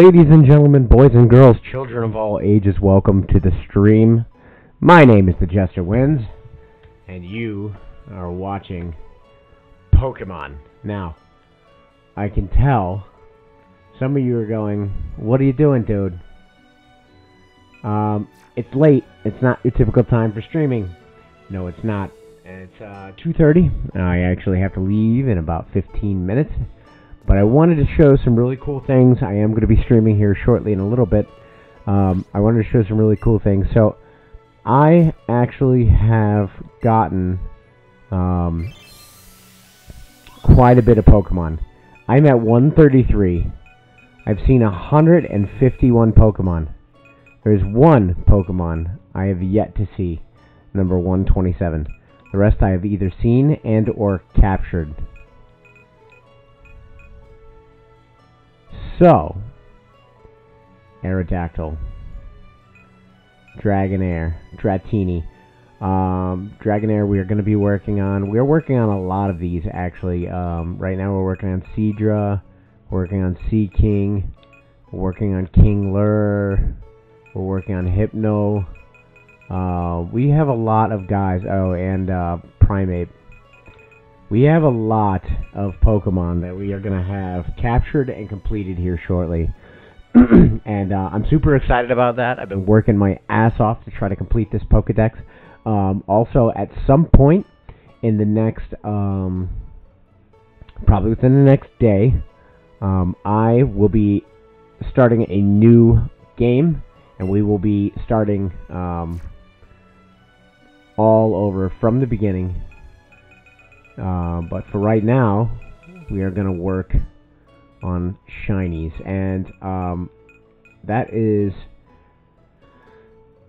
Ladies and gentlemen, boys and girls, children of all ages, welcome to the stream. My name is the Jester Wins, and you are watching Pokemon. Now, I can tell some of you are going, what are you doing, dude? It's late. It's not your typical time for streaming. No, it's not. It's 2:30. I actually have to leave in about 15 minutes. But I wanted to show some really cool things. I am going to be streaming here shortly in a little bit. I wanted to show some really cool things. So, I actually have gotten quite a bit of Pokemon. I'm at 133. I've seen 151 Pokemon. There's one Pokemon I have yet to see, number 127. The rest I have either seen and or captured. So, Aerodactyl, Dragonair, Dratini. Dragonair we are going to be working on. We are working on a lot of these, actually. Right now we're working on Seadra, we're working on Sea King, we're working on King Lure, we're working on Hypno. We have a lot of guys. Oh, and Primeape. We have a lot of Pokemon that we are going to have captured and completed here shortly. And I'm super excited about that. I've been working my ass off to try to complete this Pokedex. Also, at some point in the next, probably within the next day, I will be starting a new game. And we will be starting all over from the beginning. But for right now, we are going to work on shinies, and that is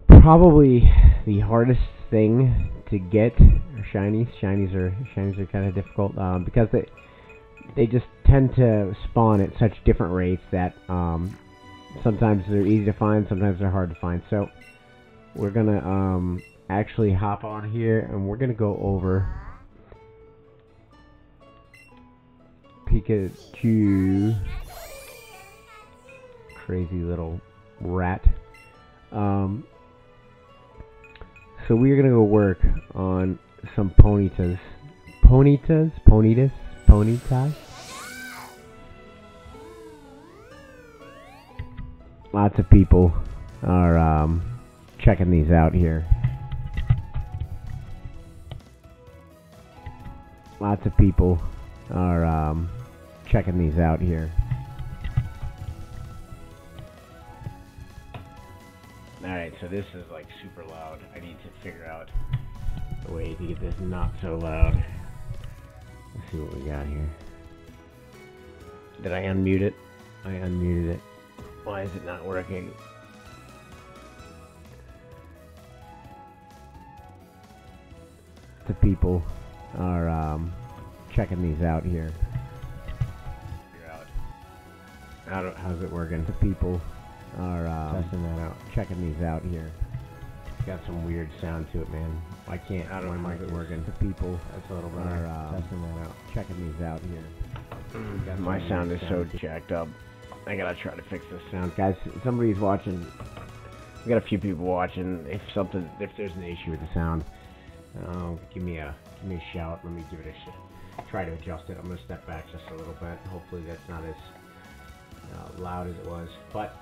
probably the hardest thing to get. Shinies are kind of difficult because they just tend to spawn at such different rates that sometimes they're easy to find, sometimes they're hard to find. So we're gonna actually hop on here, and we're gonna go over Pikachu, crazy little rat. So we're gonna go work on some Ponytas. Ponytas. Lots of people are checking these out here. Lots of people are checking these out here. Alright, so this is like super loud. I need to figure out a way to get this not so loud. Let's see what we got here. Did I unmute it? I unmuted it. Why is it not working? The people are checking these out here. How's it working? The people are testing that out, checking these out here. It's got some weird sound to it, man. I can't. I don't know how it's working. The people are testing that out, checking these out here. My sound is so jacked up. I gotta try to fix this sound, guys. Somebody's watching. We got a few people watching. If there's an issue with the sound, give me a shout. Let me give it a shot. Try to adjust it. I'm gonna step back just a little bit. Hopefully that's not as loud as it was. But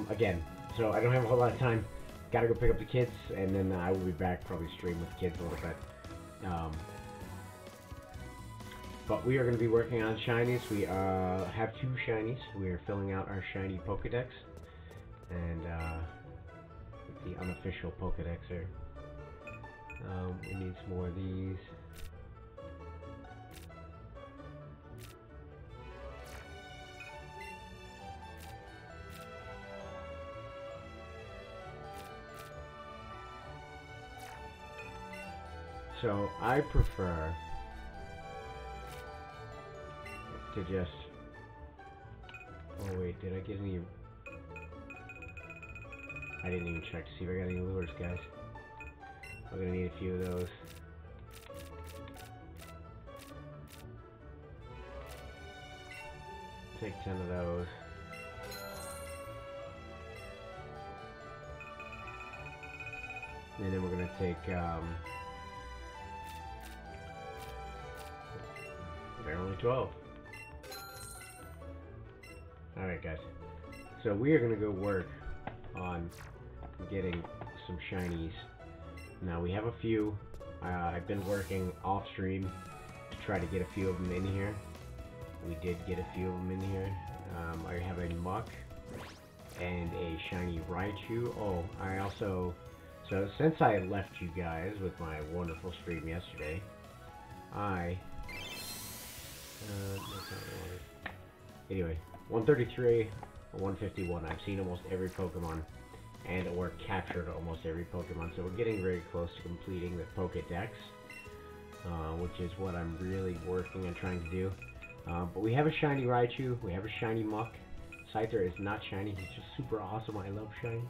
again, so I don't have a whole lot of time. Gotta go pick up the kids, and then I will be back. Probably stream with the kids a little bit. But we are going to be working on shinies. We have 2 shinies. We are filling out our shiny Pokedex, and the unofficial Pokedex here. We need some more of these. So I prefer to just... Oh wait, did I get any... I didn't even check to see if I got any lures, guys. I'm gonna need a few of those. Take 10 of those. And then we're gonna take, there are only 12. Alright guys, so we are gonna go work on getting some shinies. Now we have a few. I've been working off stream to try to get a few of them in here. We did get a few of them in here. I have a Muck and a shiny Raichu. Oh, I also... So, since I left you guys with my wonderful stream yesterday, anyway, 133, 151. I've seen almost every Pokemon and or captured almost every Pokemon. So we're getting very close to completing the Pokédex, which is what I'm really working on trying to do. But we have a shiny Raichu, we have a shiny Muck. Scyther is not shiny, he's just super awesome. I love shiny.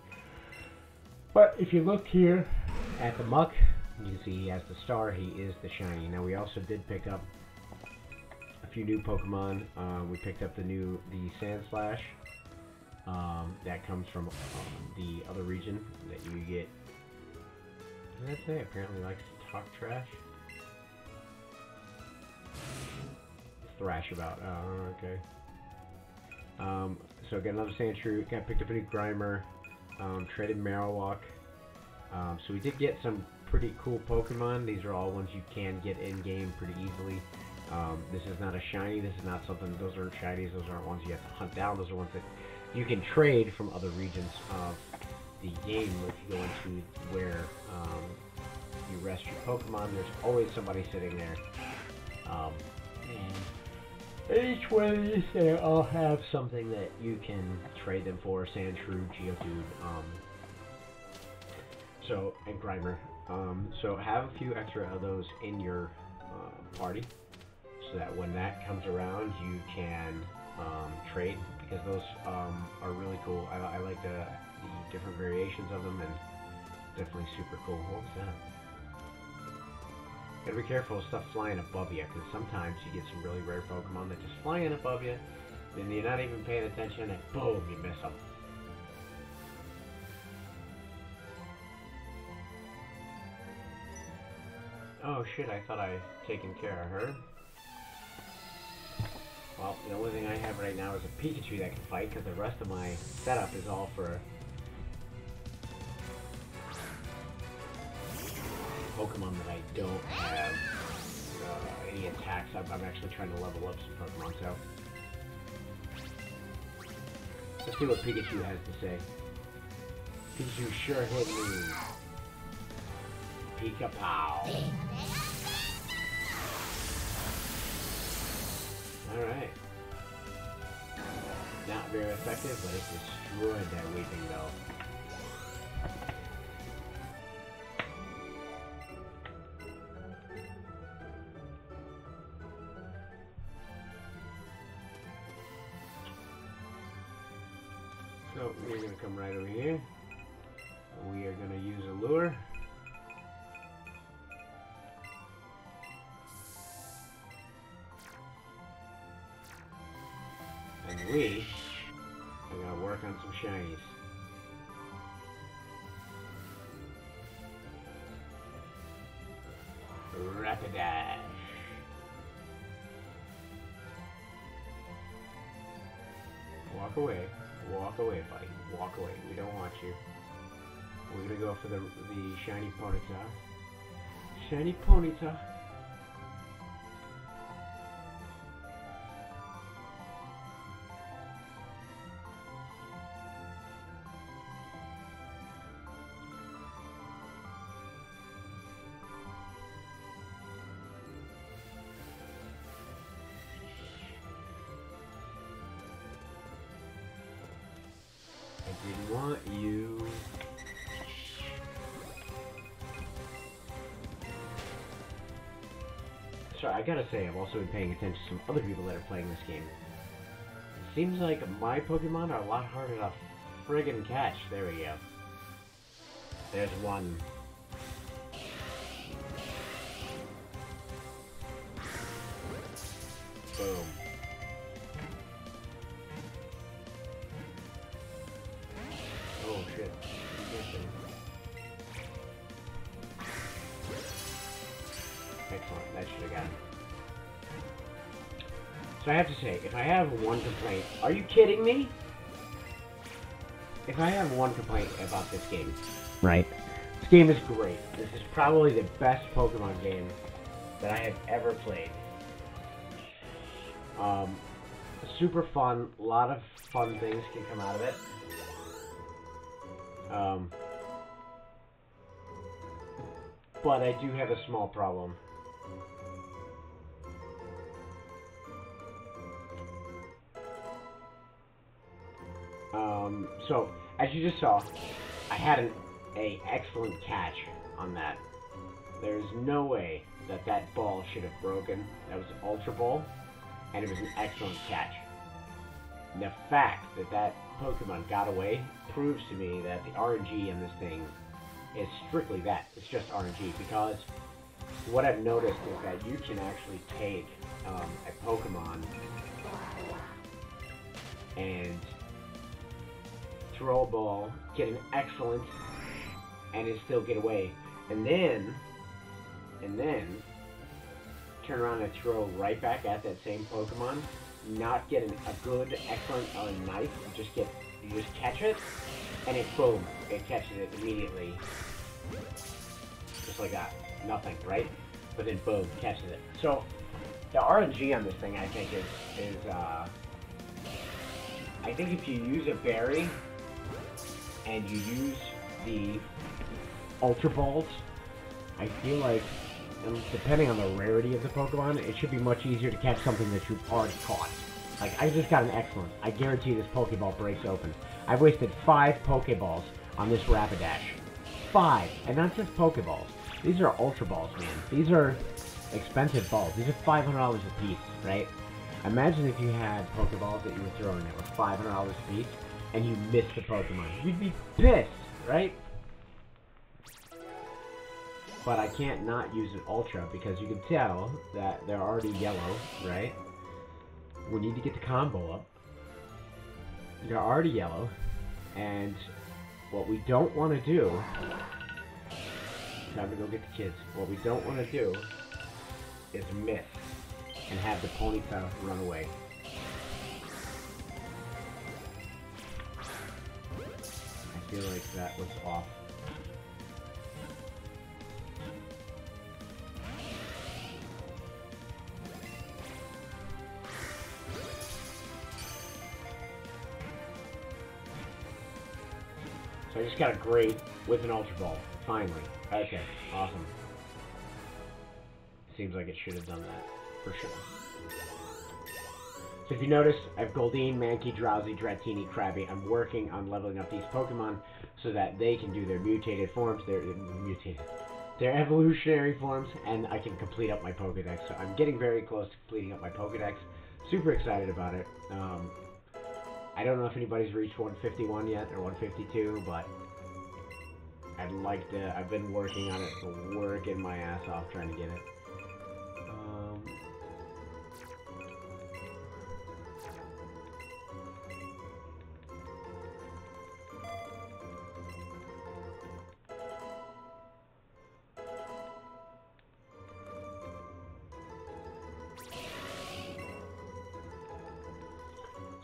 But if you look here at the Muck, you can see he has the star, he is the shiny. Now we also did pick up a few new Pokemon. We picked up the Sandslash. That comes from the other region that you get. What did that say? Apparently likes to talk trash. Thrash about. Oh, okay. So got another Sandshrew. Picked up a new Grimer. Traded Marowak. So we did get some pretty cool Pokemon. These are all ones you can get in game pretty easily. This is not a shiny. This is not something. Those aren't shinies. Those aren't ones you have to hunt down. Those are ones that you can trade from other regions of the game. If you go into where you rest your Pokemon, there's always somebody sitting there. And each one of these, they all have something that you can trade them for. Sandshrew, Geodude, and Grimer. So have a few extra of those in your party, so that when that comes around, you can trade, because those are really cool. I like the different variations of them, and definitely super cool. What was that? Gotta be careful of stuff flying above you, because sometimes you get some really rare Pokemon that just fly in above you, and you're not even paying attention, and boom, you miss them. Oh shit, I thought I'd taken care of her. Well, the only thing I have right now is a Pikachu that can fight, because the rest of my setup is all for Pokemon that I don't have any attacks. I'm actually trying to level up some Pokemon, so let's see what Pikachu has to say. Pikachu sure hit me. Pika-pow. Alright. Not very effective, but it destroyed that Weeping Bell. So we're going to come right over here. We are going to use a lure. And we are going to work on some shinies. Rapidash. Walk away. Walk away, buddy. Walk away. We don't want you. We're gonna go for the shiny Ponyta. Shiny Ponyta. I didn't want you. Sorry, I gotta say, I've also been paying attention to some other people that are playing this game. It seems like my Pokemon are a lot harder to friggin' catch. There we go. There's one. Boom. Oh shit. I have to say, if I have one complaint, are you kidding me? If I have one complaint about this game, right? This game is great. This is probably the best Pokemon game that I have ever played. Super fun. A lot of fun things can come out of it. But I do have a small problem. So, as you just saw, I had an excellent catch on that. There's no way that that ball should have broken. That was an Ultra Ball, and it was an excellent catch. And the fact that that Pokemon got away proves to me that the RNG in this thing is strictly that. It's just RNG, because what I've noticed is that you can actually take a Pokemon and throw a ball, get an excellent, and it still get away, and then turn around and throw right back at that same Pokemon, not get a good, excellent, or nice. You just catch it, and it boom, it catches it immediately, just like that, nothing, right? But then boom, catches it. So the RNG on this thing, I think, is I think if you use a berry and you use the Ultra Balls, I feel like, depending on the rarity of the Pokemon, it should be much easier to catch something that you've already caught. Like, I just got an excellent. I guarantee this Pokeball breaks open. I've wasted 5 Pokeballs on this Rapidash. 5! And not just Pokeballs. These are Ultra Balls, man. These are expensive balls. These are $500 a piece, right? Imagine if you had Pokeballs that you were throwing that were $500 a piece, and you missed the Pokemon. You'd be pissed, right? But I can't not use an Ultra, because you can tell that they're already yellow, right? We need to get the combo up. They're already yellow, and what we don't want to do... Time to go get the kids. What we don't want to do is miss and have the PONYTA run away. I feel like that was off. So I just got a great with an Ultra Ball, finally. Okay, awesome. Seems like it should have done that, for sure. So if you notice, I have Goldeen, Mankey, Drowsy, Dratini, Krabby. I'm working on leveling up these Pokemon so that they can do their mutated forms, their evolutionary forms, and I can complete up my Pokedex. So I'm getting very close to completing up my Pokedex. Super excited about it. I don't know if anybody's reached 151 yet, or 152, but I'd like to. I've been working on it, working my ass off trying to get it.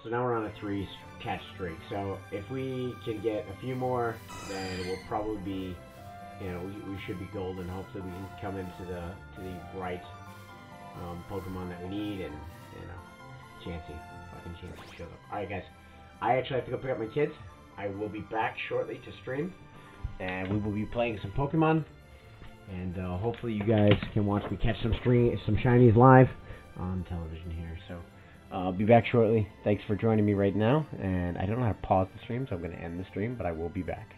So now we're on a 3 catch streak. So if we can get a few more, then we'll probably be, you know, we should be golden. Hopefully we can come into the right Pokemon that we need, and you know, fucking Chansey shows up. All right, guys, I actually have to go pick up my kids. I will be back shortly to stream, and we will be playing some Pokemon, and hopefully you guys can watch me catch some shinies live on television here. So. I'll be back shortly. Thanks for joining me right now, and I don't know how to pause the stream, so I'm going to end the stream, but I will be back.